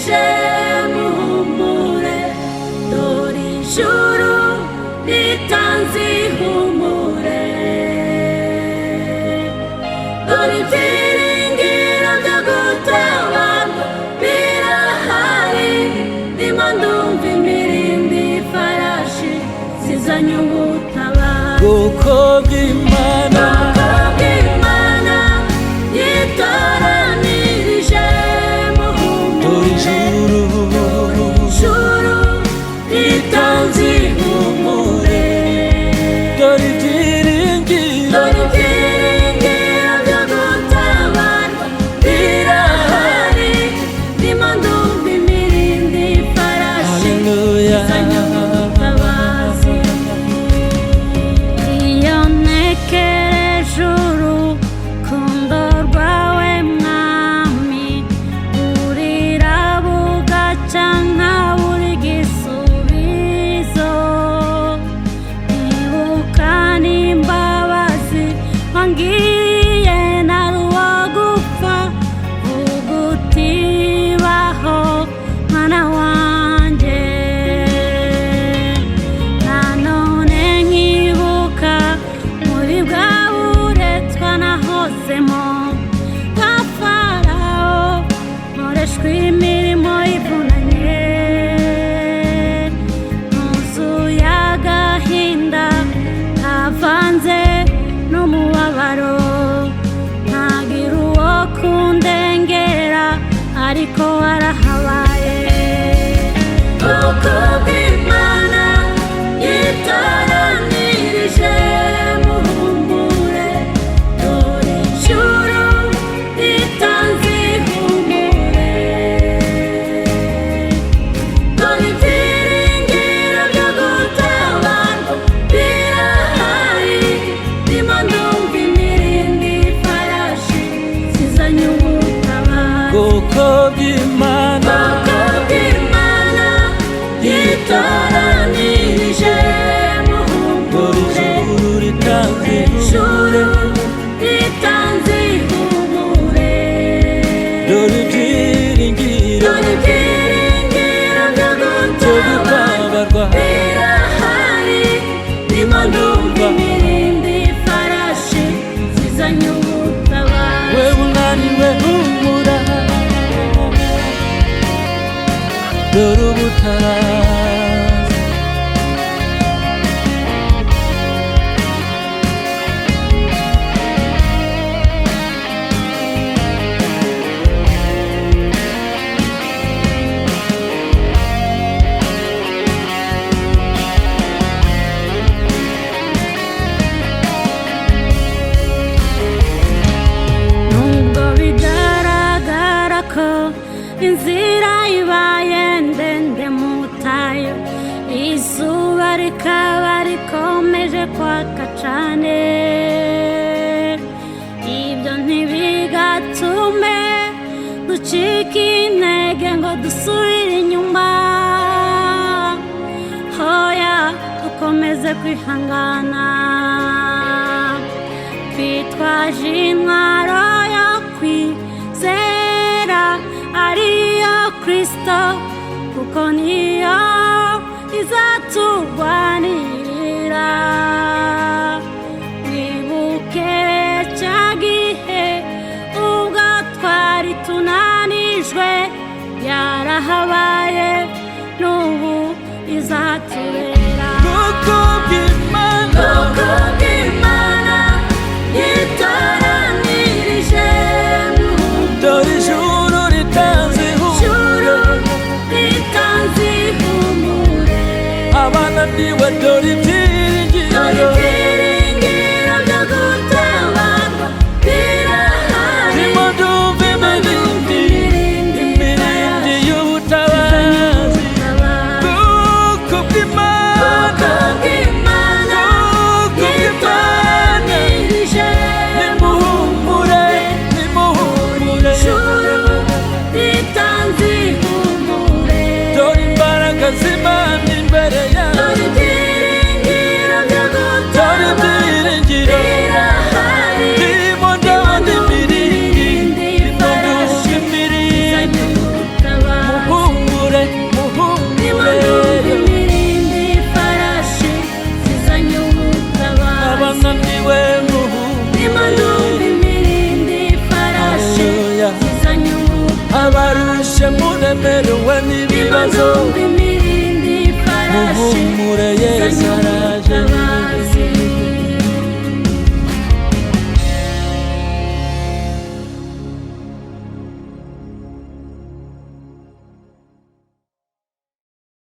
rije muhumure, dore ijuru ritanze ihumure, dore ibyiringiro byo gutabarwa birahari, ndimo ndumva imirindi y'ifarashi zizanye ubutabazi. Ubwoko bw'Imana yitoranirije muhumure, dore ijuru ritanze ihumure, dore ibyiringiro byo gutabarwa birahari, ndimo ndumva imirindi y'ifarashi izanye ubutabazi. Iyo ntekereje urukundo rwawe mwami, burira bugaca nkabura igisubizo, nibuka n'imbabazi wangiriye ntari uwo gupfa, vuga uti baho mwana wanjye. Nanone nkibuka muri bwa buretwa nahozemo bwa Farawo, nkoreshwa imirimo ivunanye, nuzuye agahinda kavanze n'umubabaro, ntagira uwo kundengera ariko warahabaye. Ubwoko bw'Imana yitoranirije muhumure, dore ijuru ritanze ihumure, dore ibyiringiro byo gutabarwa birahari, ndimo ndumva imirindi y'ifarashi zizanye ubutabazi. ubwoko bw'Imana yitoranirije dore muhumure, ijuru ritanze ijuru ritanze ihumure, dore ibyiringiro byo gutabarwa birahari, ndimo ndumva imirindi y'ifarashi zizanye ubutabazi. we unaniwe humura, dore ubutabazi. Nubwo bigaragara ko inzira ibaye ndende mu butayu, izuba rikaba rikomeje kwaka cane, ibyo ntibigatume ducika intege ngo dusubire inyuma, hoya dukomeze kwihangana, twitwaje intwaro yo kwizera ariyo Kristo, kuko niyo izaturwanirira. Wibuke cya gihe ubwo twari tunanijwe, yarahabaye n'ubu izaturera. Ubwoko bw'Imana yitoranirije muhumure, dore ijuru ritanze ihumure, abananiwe dore ibyiringiro byo gutabarwa birahari, ndimo ndumva imirindi y'ubutabazi. Ubwoko bw'Imana abarushe muremerewe n'ibibazo imirindi farashi muhumure Yesu araje.